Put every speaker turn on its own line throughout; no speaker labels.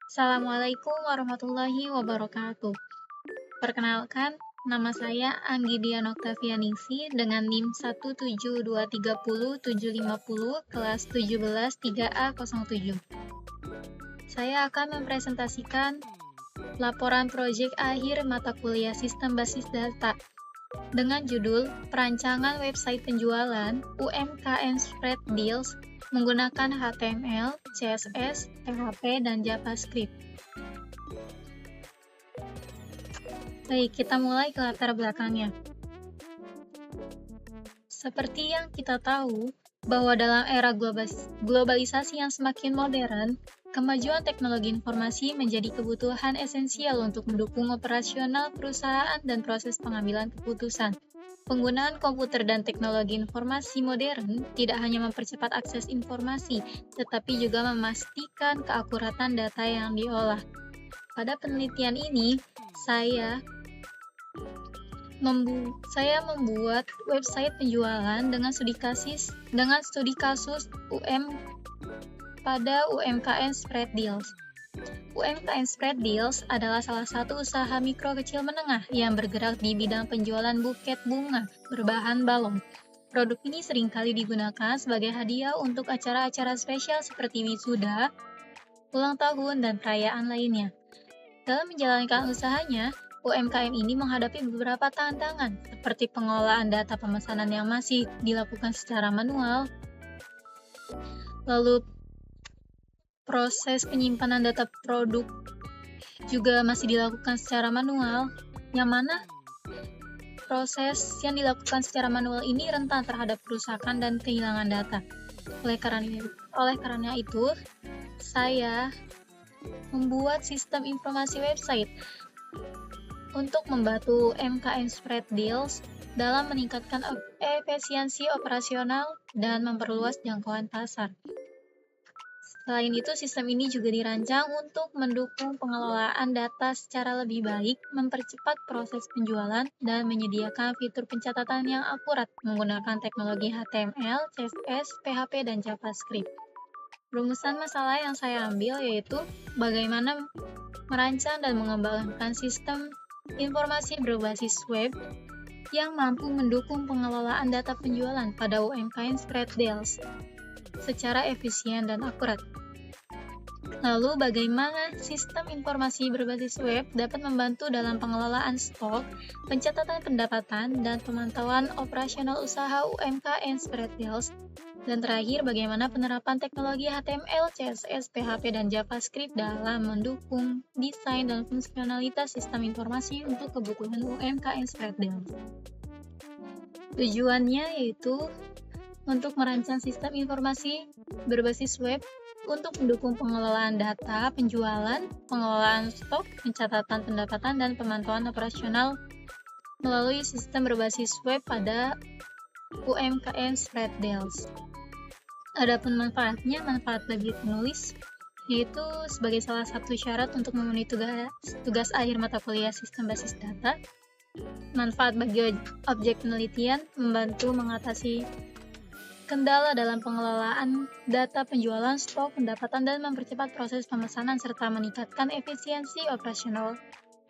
Assalamualaikum warahmatullahi wabarakatuh. Perkenalkan, nama saya Anggidia Noktavianingsi dengan NIM 172307050 kelas 17 3A07. Saya akan mempresentasikan laporan proyek akhir mata kuliah Sistem Basis Data dengan judul Perancangan Website Penjualan UMKM Spread Deals menggunakan HTML, CSS, PHP, dan JavaScript. Baik, kita mulai ke latar belakangnya. Seperti yang kita tahu, bahwa dalam era globalisasi yang semakin modern, kemajuan teknologi informasi menjadi kebutuhan esensial untuk mendukung operasional perusahaan dan proses pengambilan keputusan. Penggunaan komputer dan teknologi informasi modern tidak hanya mempercepat akses informasi, tetapi juga memastikan keakuratan data yang diolah. Pada penelitian ini, saya membuat website penjualan dengan studi kasus pada UMKM Spread Deals. UMKM Spread Deals adalah salah satu usaha mikro kecil menengah yang bergerak di bidang penjualan buket bunga berbahan balon. Produk ini seringkali digunakan sebagai hadiah untuk acara-acara spesial seperti wisuda, ulang tahun, dan perayaan lainnya. Dalam menjalankan usahanya, UMKM ini menghadapi beberapa tantangan, seperti pengolahan data pemesanan yang masih dilakukan secara manual, lalu proses penyimpanan data produk juga masih dilakukan secara manual, yang mana proses yang dilakukan secara manual ini rentan terhadap kerusakan dan kehilangan data. Oleh karena itu, saya membuat sistem informasi website untuk membantu UMKM Spread Deals dalam meningkatkan efisiensi operasional dan memperluas jangkauan pasar. Selain itu, sistem ini juga dirancang untuk mendukung pengelolaan data secara lebih baik, mempercepat proses penjualan, dan menyediakan fitur pencatatan yang akurat menggunakan teknologi HTML, CSS, PHP, dan JavaScript. Rumusan masalah yang saya ambil yaitu bagaimana merancang dan mengembangkan sistem informasi berbasis web yang mampu mendukung pengelolaan data penjualan pada UMKM Spread Deals secara efisien dan akurat. Lalu, bagaimana sistem informasi berbasis web dapat membantu dalam pengelolaan stok, pencatatan pendapatan, dan pemantauan operasional usaha UMKM Spread Deals. Dan terakhir, bagaimana penerapan teknologi HTML, CSS, PHP, dan JavaScript dalam mendukung desain dan fungsionalitas sistem informasi untuk kebutuhan UMKM Spread Deals. Tujuannya yaitu untuk merancang sistem informasi berbasis web untuk mendukung pengelolaan data, penjualan, pengelolaan stok, pencatatan pendapatan, dan pemantauan operasional melalui sistem berbasis web pada UMKM Spread Deals. Adapun manfaat bagi penulis, yaitu sebagai salah satu syarat untuk memenuhi tugas akhir mata kuliah sistem basis data. Manfaat bagi objek penelitian, membantu mengatasi kendala dalam pengelolaan data penjualan, stok, pendapatan, dan mempercepat proses pemesanan serta meningkatkan efisiensi operasional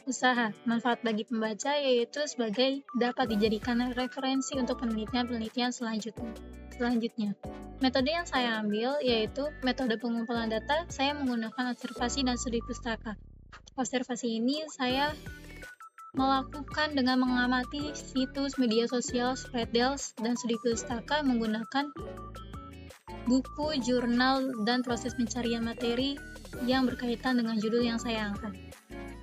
usaha. Manfaat bagi pembaca yaitu sebagai dapat dijadikan referensi untuk penelitian-penelitian selanjutnya. Metode yang saya ambil yaitu metode pengumpulan data. Saya menggunakan observasi dan studi pustaka. Observasi ini saya melakukan dengan mengamati situs media sosial Spread Deals, dan studi pustaka menggunakan buku, jurnal, dan proses pencarian materi yang berkaitan dengan judul yang saya angkat.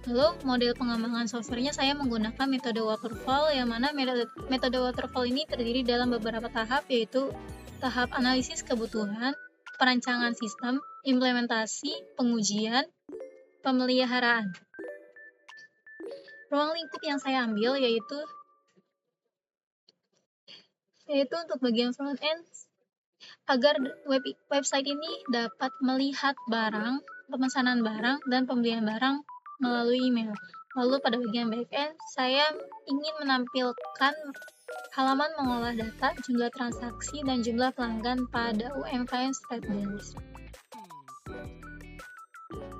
Lalu, model pengembangan softwarenya saya menggunakan metode waterfall, yang mana metode waterfall ini terdiri dalam beberapa tahap, yaitu tahap analisis kebutuhan, perancangan sistem, implementasi, pengujian, pemeliharaan. Ruang lingkup yang saya ambil yaitu untuk bagian front end, agar website ini dapat melihat barang, pemesanan barang, dan pembelian barang melalui email. Lalu pada bagian back end, saya ingin menampilkan halaman mengolah data, jumlah transaksi, dan jumlah pelanggan pada UMKM Spread Deals.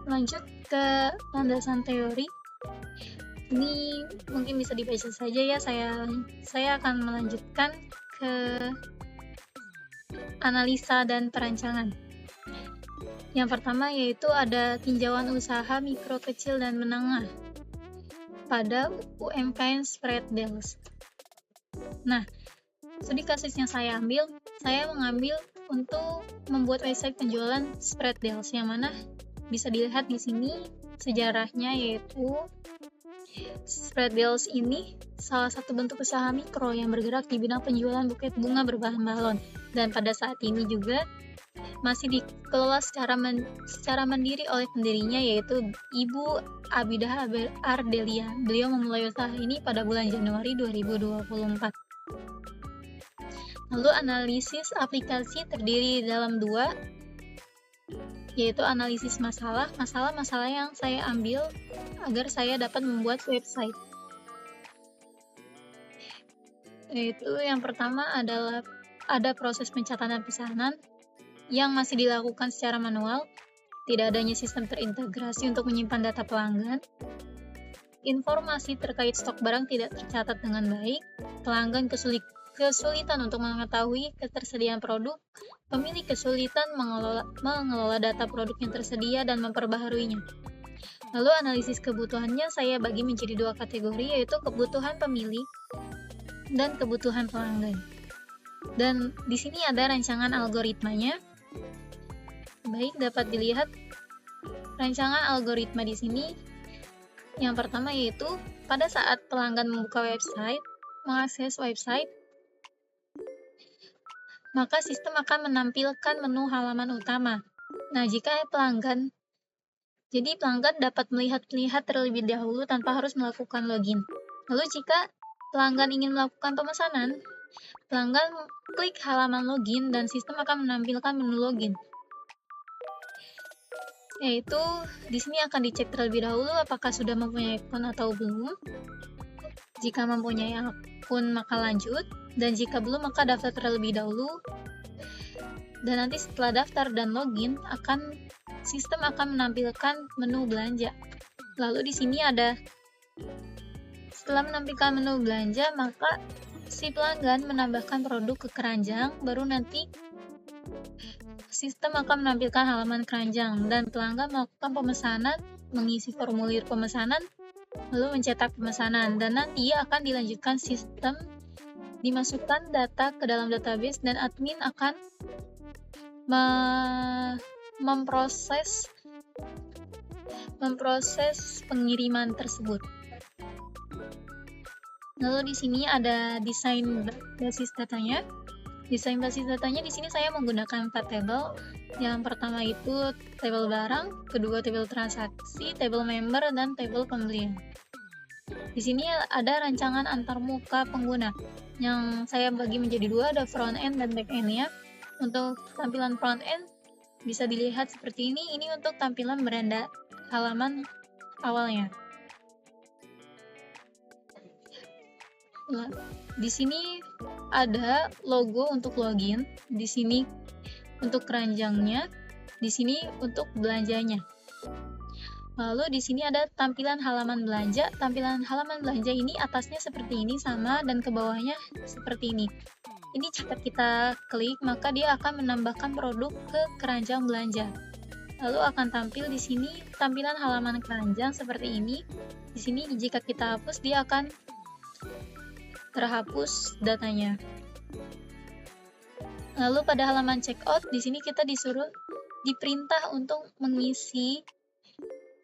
Lanjut ke landasan teori. Ini mungkin bisa dibaca saja ya, saya akan melanjutkan ke analisa dan perancangan. Yang pertama yaitu ada tinjauan usaha mikro, kecil, dan menengah pada UMKM spread deals. Nah, studi kasus yang saya mengambil untuk membuat website penjualan spread deals, yang mana bisa dilihat di sini sejarahnya, yaitu spread deals ini salah satu bentuk usaha mikro yang bergerak di bidang penjualan buket bunga berbahan balon, dan pada saat ini juga masih dikelola secara mandiri oleh pendirinya, yaitu Ibu Abidah Ardelia. Beliau memulai usaha ini pada bulan Januari 2024. Lalu analisis aplikasi terdiri dalam dua, yaitu analisis masalah yang saya ambil agar saya dapat membuat website. Yaitu yang pertama adalah ada proses pencatatan pesanan yang masih dilakukan secara manual, tidak adanya sistem terintegrasi untuk menyimpan data pelanggan, informasi terkait stok barang tidak tercatat dengan baik, pelanggan kesulitan untuk mengetahui ketersediaan produk, pemilik kesulitan mengelola data produk yang tersedia dan memperbaharuinya. Lalu analisis kebutuhannya saya bagi menjadi dua kategori, yaitu kebutuhan pemilik dan kebutuhan pelanggan. Dan di sini ada rancangan algoritmanya. Baik, dapat dilihat rancangan algoritma di sini. Yang pertama yaitu pada saat pelanggan membuka website, mengakses website, maka sistem akan menampilkan menu halaman utama. Nah, pelanggan dapat melihat terlebih dahulu tanpa harus melakukan login. Lalu jika pelanggan ingin melakukan pemesanan, pelanggan klik halaman login dan sistem akan menampilkan menu login. Yaitu di sini akan dicek terlebih dahulu apakah sudah mempunyai akun atau belum. Jika mempunyai akun maka lanjut, dan jika belum maka daftar terlebih dahulu. Dan nanti setelah daftar dan login, sistem akan menampilkan menu belanja. Lalu di sini setelah menampilkan menu belanja, maka si pelanggan menambahkan produk ke keranjang, baru nanti sistem akan menampilkan halaman keranjang dan pelanggan melakukan pemesanan, mengisi formulir pemesanan, lalu mencetak pemesanan, dan nanti akan dilanjutkan sistem, dimasukkan data ke dalam database dan admin akan memproses pengiriman tersebut. Lalu di sini ada desain basis datanya. Desain basis datanya di sini saya menggunakan 4 tabel. Yang pertama itu tabel barang, kedua tabel transaksi, tabel member, dan tabel pembelian. Di sini ada rancangan antarmuka pengguna yang saya bagi menjadi dua, ada front end dan back end ya. Untuk tampilan front end bisa dilihat seperti ini. Ini untuk tampilan beranda halaman awalnya. Nah, di sini ada logo untuk login, di sini untuk keranjangnya, di sini untuk belanjanya. Lalu di sini ada tampilan halaman belanja. Tampilan halaman belanja ini atasnya seperti ini sama, dan ke bawahnya seperti ini. Ini jika kita klik maka dia akan menambahkan produk ke keranjang belanja. Lalu akan tampil di sini tampilan halaman keranjang seperti ini. Di sini jika kita hapus dia akan terhapus datanya. Lalu pada halaman checkout di sini kita diperintah untuk mengisi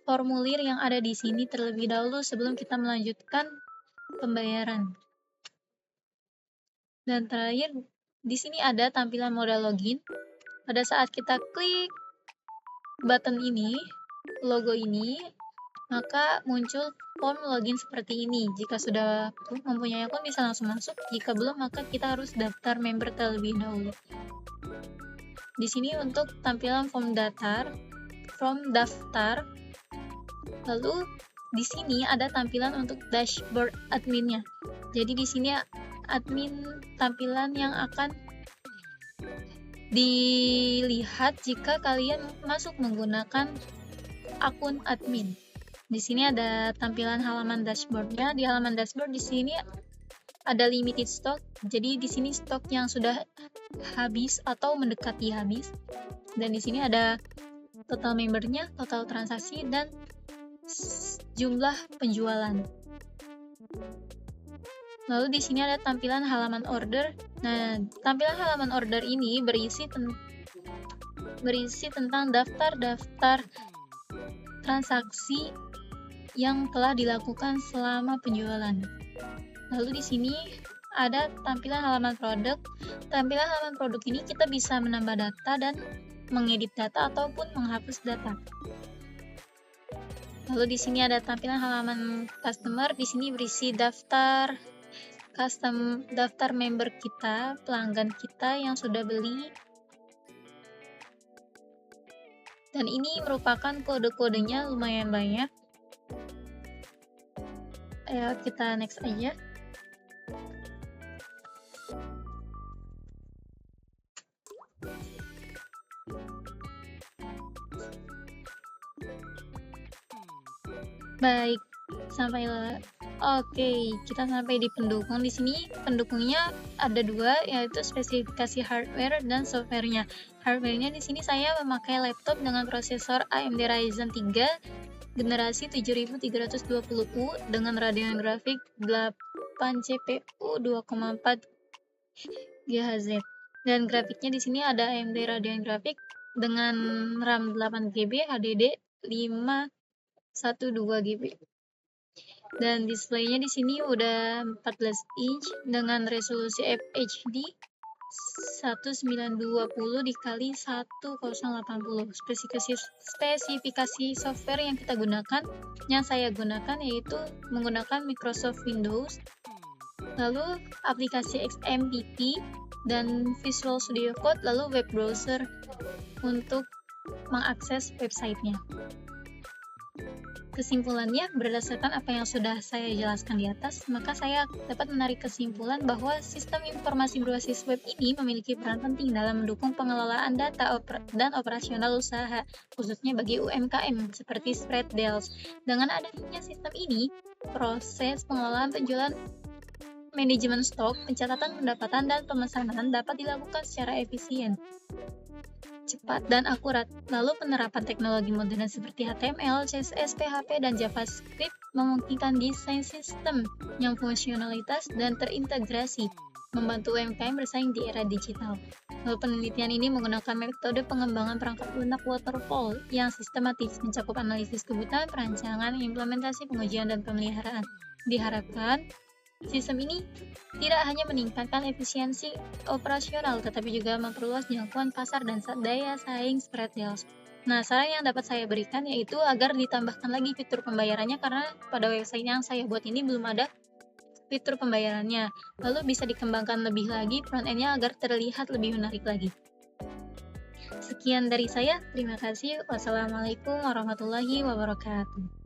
formulir yang ada di sini terlebih dahulu sebelum kita melanjutkan pembayaran. Dan terakhir di sini ada tampilan modal login. Pada saat kita klik button ini, logo ini, maka muncul form login seperti ini. Jika sudah mempunyai akun bisa langsung masuk, jika belum maka kita harus daftar member terlebih dahulu. Di sini untuk tampilan form daftar. Lalu di sini ada tampilan untuk dashboard adminnya. Jadi di sini admin tampilan yang akan dilihat jika kalian masuk menggunakan akun admin. Di sini ada tampilan halaman dashboardnya. Di halaman dashboard di sini ada limited stock. Jadi di sini stok yang sudah habis atau mendekati habis. Dan di sini ada total membernya, total transaksi, dan jumlah penjualan. Lalu di sini ada tampilan halaman order. Nah, tampilan halaman order ini berisi tentang daftar-daftar transaksi yang telah dilakukan selama penjualan. Lalu di sini ada tampilan halaman produk. Tampilan halaman produk ini kita bisa menambah data dan mengedit data ataupun menghapus data. Lalu di sini ada tampilan halaman customer. Di sini berisi daftar member kita, pelanggan kita yang sudah beli. Dan ini merupakan kode-kodenya lumayan banyak. Ayo kita next aja. Baik, kita sampai di pendukung. Di sini pendukungnya ada dua, yaitu spesifikasi hardware dan softwarenya. Hardwarenya di sini saya memakai laptop dengan prosesor AMD Ryzen 3 generasi 7320U dengan Radeon grafik 8 CPU 2,4 GHz. Dan grafiknya di sini ada AMD Radeon grafik dengan RAM 8GB, HDD 512GB. Dan displaynya di sini udah 14 inch dengan resolusi FHD 1920 dikali 1080. Spesifikasi software yang saya gunakan yaitu menggunakan Microsoft Windows, lalu aplikasi XMPP dan Visual Studio Code, lalu web browser untuk mengakses websitenya. Kesimpulannya, berdasarkan apa yang sudah saya jelaskan di atas, maka saya dapat menarik kesimpulan bahwa sistem informasi berbasis web ini memiliki peran penting dalam mendukung pengelolaan data dan operasional usaha, khususnya bagi UMKM seperti Spreaddeals. Dengan adanya sistem ini, proses pengelolaan penjualan, manajemen stok, pencatatan pendapatan, dan pemesanan dapat dilakukan secara efisien, cepat, dan akurat. Lalu penerapan teknologi modern seperti HTML, CSS, PHP, dan JavaScript memungkinkan desain sistem yang fungsionalitas dan terintegrasi, membantu UMKM bersaing di era digital. Lalu penelitian ini menggunakan metode pengembangan perangkat lunak waterfall yang sistematis, mencakup analisis kebutuhan, perancangan, implementasi, pengujian, dan pemeliharaan. Diharapkan sistem ini tidak hanya meningkatkan efisiensi operasional, tetapi juga memperluas jangkauan pasar dan daya saing Spreaddeals. Nah, saran yang dapat saya berikan yaitu agar ditambahkan lagi fitur pembayarannya, karena pada website yang saya buat ini belum ada fitur pembayarannya. Lalu bisa dikembangkan lebih lagi front end-nya agar terlihat lebih menarik lagi. Sekian dari saya, terima kasih. Wassalamualaikum warahmatullahi wabarakatuh.